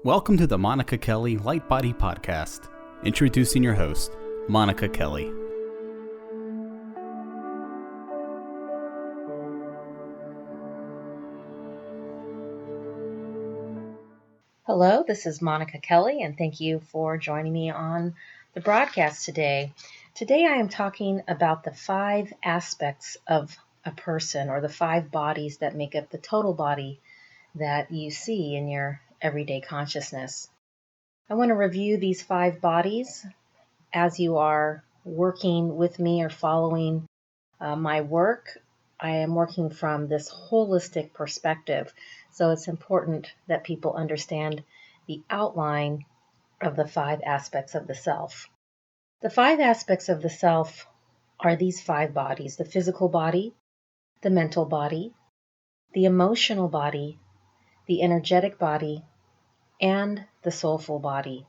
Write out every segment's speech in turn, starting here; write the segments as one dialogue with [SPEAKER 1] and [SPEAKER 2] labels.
[SPEAKER 1] Welcome to the Monica Kelly Light Body Podcast. Introducing your host, Monica Kelly.
[SPEAKER 2] Hello, this is Monica Kelly, and thank you for joining me on the broadcast today. Today I am talking about the 5 aspects of a person, or the 5 bodies that make up the total body that you see in your everyday consciousness. I want to review these 5 bodies as you are working with me or following my work. I am working from this holistic perspective, so it's important that people understand the outline of the 5 aspects of the self. The 5 aspects of the self are these 5 bodies: the physical body, the mental body, the emotional body, the energetic body, and the soulful body.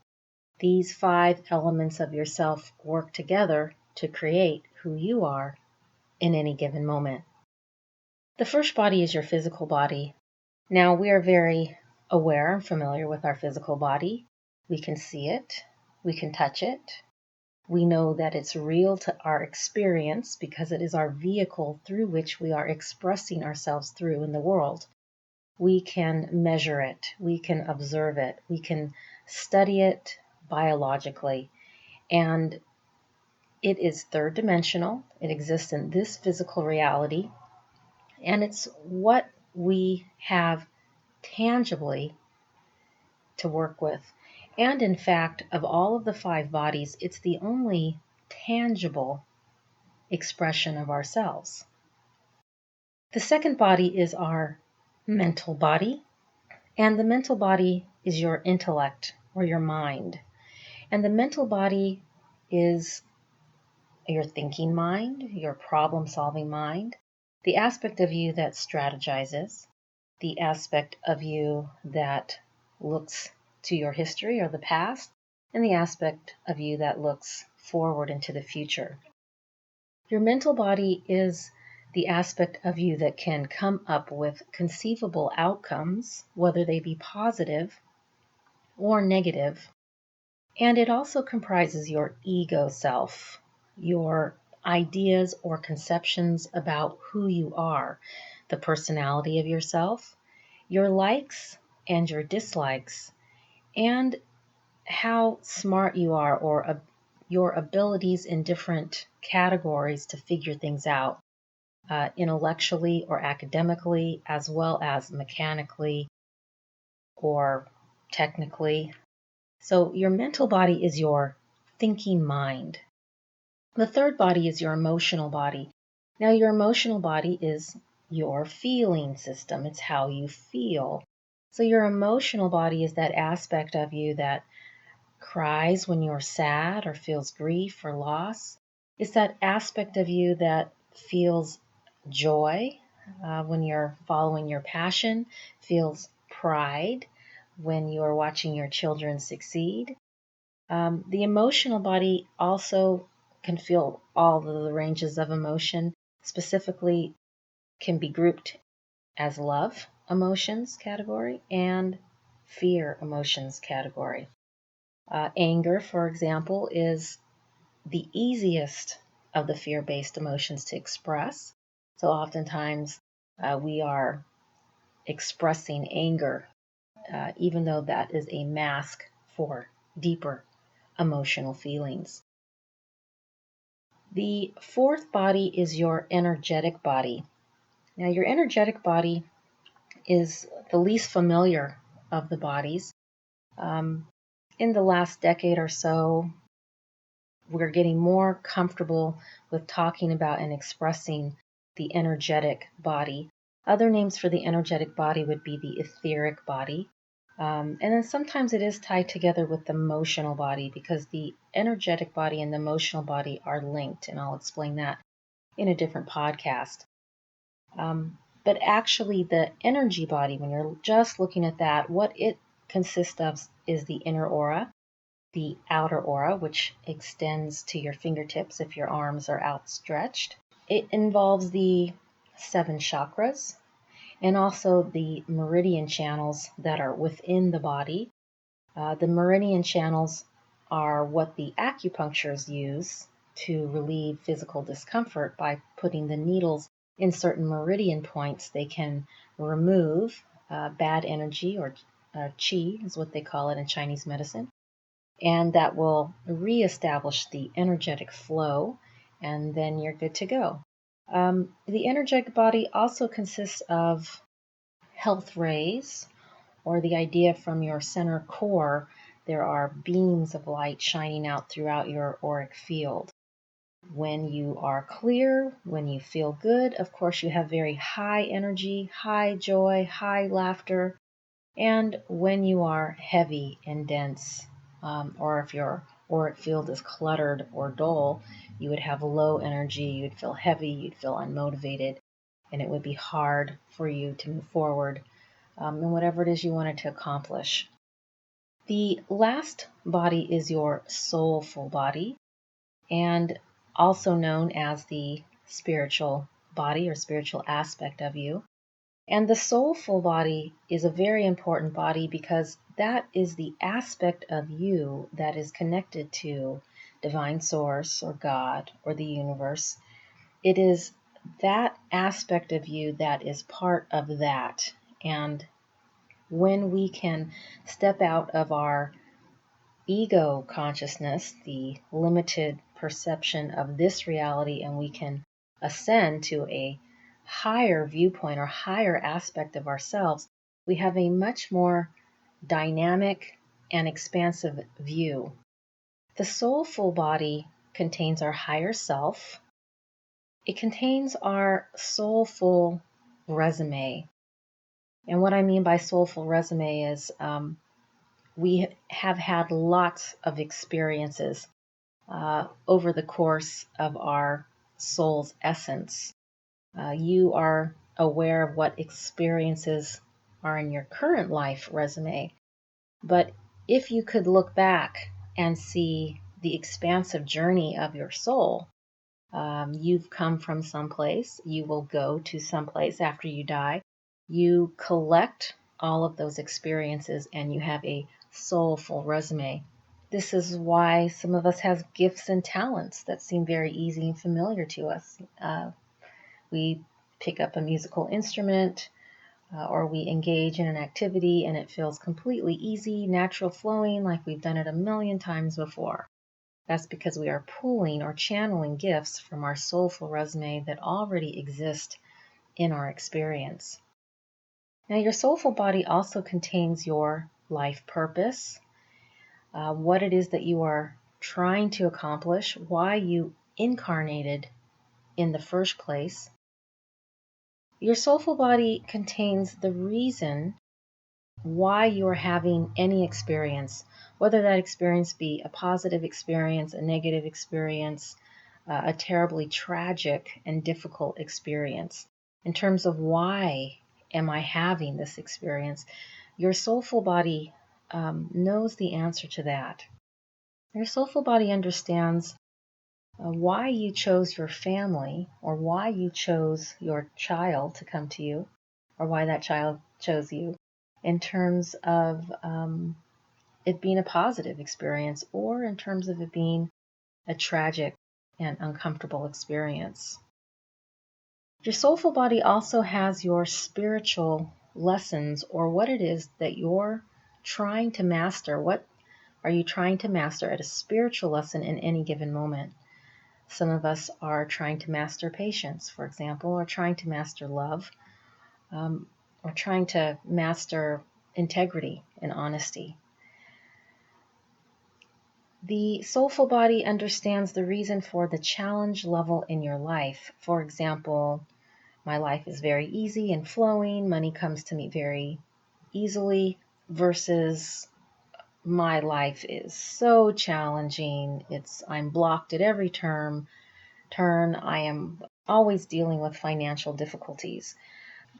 [SPEAKER 2] These 5 elements of yourself work together to create who you are in any given moment. The first body is your physical body. Now, we are very aware and familiar with our physical body. We can see it. We can touch it. We know that it's real to our experience because it is our vehicle through which we are expressing ourselves through in the world. We can measure it. We can observe it. We can study it biologically. And it is third dimensional. It exists in this physical reality. And it's what we have tangibly to work with. And in fact, of all of the 5 bodies, it's the only tangible expression of ourselves. The second body is our mental body, and the mental body is your intellect or your mind. And the mental body is your thinking mind, your problem-solving mind, the aspect of you that strategizes, the aspect of you that looks to your history or the past, and the aspect of you that looks forward into the future. Your mental body is the aspect of you that can come up with conceivable outcomes, whether they be positive or negative. And it also comprises your ego self, your ideas or conceptions about who you are, the personality of yourself, your likes and your dislikes, and how smart you are, or your abilities in different categories to figure things out, intellectually or academically, as well as mechanically or technically. So your mental body is your thinking mind. The third body is your emotional body. Now, your emotional body is your feeling system. It's how you feel. So your emotional body is that aspect of you that cries when you're sad or feels grief or loss. It's that aspect of you that feels joy when you're following your passion, feels pride when you're watching your children succeed. The emotional body also can feel all of the ranges of emotion, specifically can be grouped as love emotions category and fear emotions category. Anger, for example, is the easiest of the fear-based emotions to express. So oftentimes we are expressing anger, even though that is a mask for deeper emotional feelings. The fourth body is your energetic body. Now, your energetic body is the least familiar of the bodies. In the last decade or so, we're getting more comfortable with talking about and expressing the energetic body. Other names for the energetic body would be the etheric body. And then sometimes it is tied together with the emotional body, because the energetic body and the emotional body are linked, and I'll explain that in a different podcast. But actually, the energy body, when you're just looking at that, what it consists of is the inner aura, the outer aura, which extends to your fingertips if your arms are outstretched. It involves the 7 chakras and also the meridian channels that are within the body. The meridian channels are what the acupuncturists use to relieve physical discomfort by putting the needles in certain meridian points. They can remove bad energy, or qi is what they call it in Chinese medicine, and that will reestablish the energetic flow, and then you're good to go. The energetic body also consists of health rays, or the idea from your center core, there are beams of light shining out throughout your auric field. When you are clear, when you feel good, of course, you have very high energy, high joy, high laughter. And when you are heavy and dense, or if your auric field is cluttered or dull, you would have low energy, you'd feel heavy, you'd feel unmotivated, and it would be hard for you to move forward in whatever it is you wanted to accomplish. The last body is your soulful body, and also known as the spiritual body or spiritual aspect of you. And the soulful body is a very important body because that is the aspect of you that is connected to divine source or God or the universe. It is that aspect of you that is part of that. And when we can step out of our ego consciousness, the limited perception of this reality, and we can ascend to a higher viewpoint or higher aspect of ourselves, we have a much more dynamic and expansive view. The soulful body contains our higher self. It contains our soulful resume. And what I mean by soulful resume is we have had lots of experiences over the course of our soul's essence. You are aware of what experiences are in your current life resume, but if you could look back and see the expansive journey of your soul, you've come from someplace, you will go to someplace after you die. You collect all of those experiences and you have a soulful resume. This is why some of us have gifts and talents that seem very easy and familiar to us. We pick up a musical instrument or we engage in an activity and it feels completely easy, natural flowing, like we've done it a million times before. That's because we are pulling or channeling gifts from our soulful resume that already exist in our experience. Now, your soulful body also contains your life purpose, what it is that you are trying to accomplish, why you incarnated in the first place. Your soulful body contains the reason why you are having any experience, whether that experience be a positive experience, a negative experience, a terribly tragic and difficult experience. In terms of why am I having this experience, your soulful body knows the answer to that. Your soulful body understands why you chose your family, or why you chose your child to come to you, or why that child chose you, in terms of it being a positive experience, or in terms of it being a tragic and uncomfortable experience. Your soulful body also has your spiritual lessons, or what it is that you're trying to master. What are you trying to master at a spiritual lesson in any given moment? Some of us are trying to master patience, for example, or trying to master love, or trying to master integrity and honesty. The soulful body understands the reason for the challenge level in your life. For example, my life is very easy and flowing, money comes to me very easily, versus my life is so challenging. I'm blocked at every turn. I am always dealing with financial difficulties.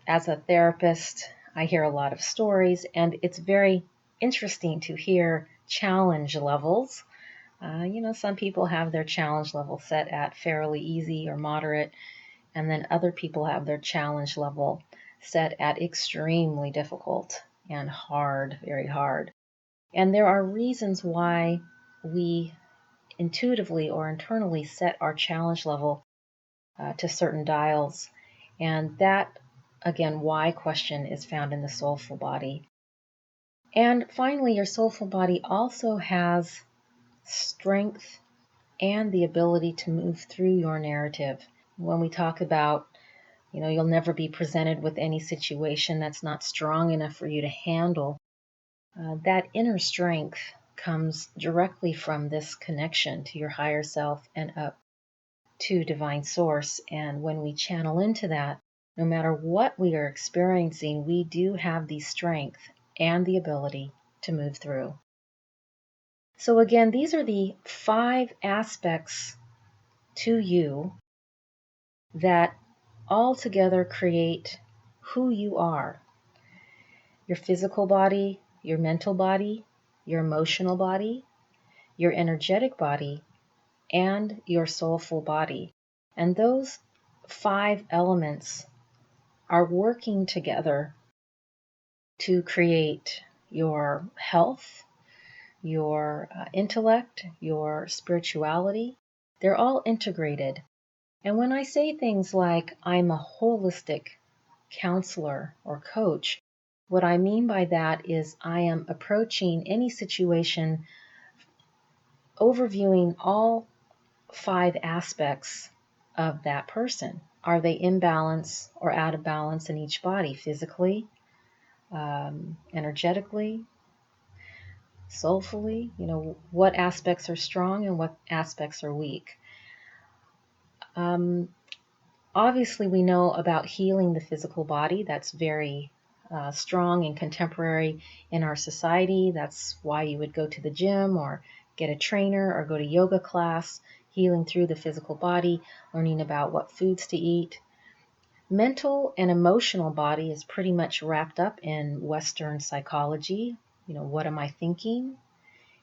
[SPEAKER 2] As a therapist, I hear a lot of stories, and it's very interesting to hear challenge levels. Some people have their challenge level set at fairly easy or moderate, and then other people have their challenge level set at extremely difficult and hard, very hard. And there are reasons why we intuitively or internally set our challenge level to certain dials. And that, again, why question is found in the soulful body. And finally, your soulful body also has strength and the ability to move through your narrative. When we talk about, you'll never be presented with any situation that's not strong enough for you to handle, that inner strength comes directly from this connection to your higher self and up to divine source. And when we channel into that, no matter what we are experiencing, we do have the strength and the ability to move through. So again, these are the 5 aspects to you that all together create who you are. Your physical body, your mental body, your emotional body, your energetic body, and your soulful body. And those 5 elements are working together to create your health, your intellect, your spirituality. They're all integrated. And when I say things like, I'm a holistic counselor or coach, what I mean by that is I am approaching any situation, overviewing all 5 aspects of that person. Are they in balance or out of balance in each body, physically, energetically, soulfully? What aspects are strong and what aspects are weak? Obviously, we know about healing the physical body. That's very strong and contemporary in our society. That's why you would go to the gym or get a trainer or go to yoga class, healing through the physical body, learning about what foods to eat. Mental and emotional body is pretty much wrapped up in Western psychology. What am I thinking?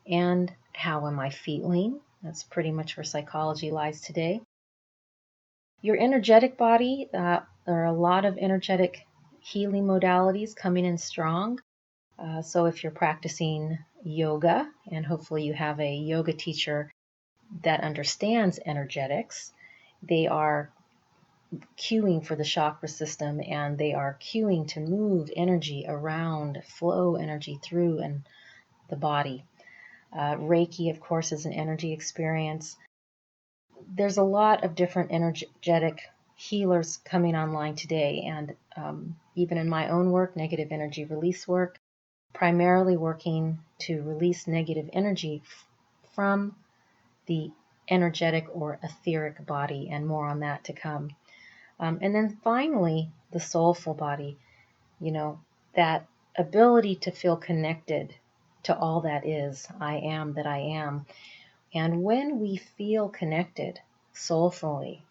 [SPEAKER 2] And how am I feeling? That's pretty much where psychology lies today. Your energetic body, there are a lot of energetic healing modalities coming in strong. So if you're practicing yoga, and hopefully you have a yoga teacher that understands energetics, they are cueing for the chakra system, and they are cueing to move energy around, flow energy through and the body. Reiki, of course, is an energy experience. There's a lot of different energetic healers coming online today, and even in my own work, negative energy release work, primarily working to release negative energy from the energetic or etheric body, and more on that to come. And then finally, the soulful body, that ability to feel connected to all that is, I am that I am. And when we feel connected soulfully,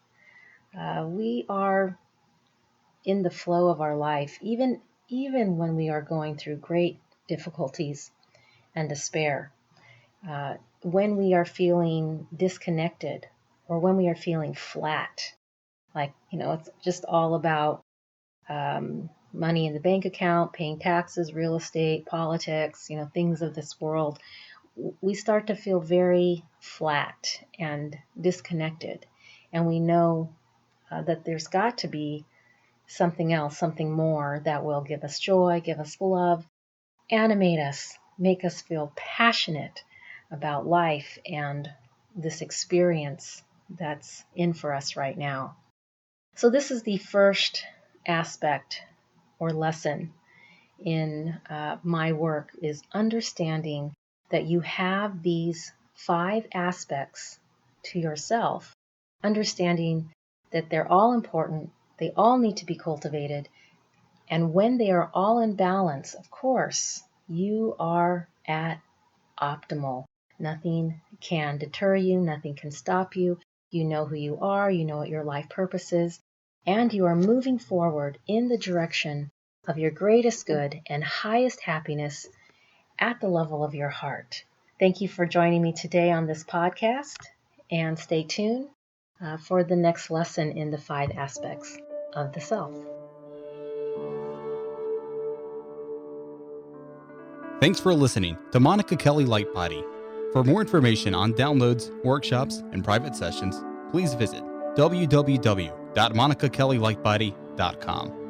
[SPEAKER 2] we are in the flow of our life, even when we are going through great difficulties and despair. When we are feeling disconnected, or when we are feeling flat, like, it's just all about money in the bank account, paying taxes, real estate, politics, things of this world, we start to feel very flat and disconnected. And we know that there's got to be something else, something more that will give us joy, give us love, animate us, make us feel passionate about life and this experience that's in for us right now. So this is the first aspect or lesson in my work, is understanding that you have these 5 aspects to yourself, understanding that they're all important, they all need to be cultivated, and when they are all in balance, of course, you are at optimal. Nothing can deter you, nothing can stop you. You know who you are, you know what your life purpose is, and you are moving forward in the direction of your greatest good and highest happiness at the level of your heart. Thank you for joining me today on this podcast, and stay tuned for the next lesson in the 5 aspects of the self.
[SPEAKER 1] Thanks for listening to Monica Kelly Lightbody. For more information on downloads, workshops, and private sessions, please visit www.monicakellylightbody.com.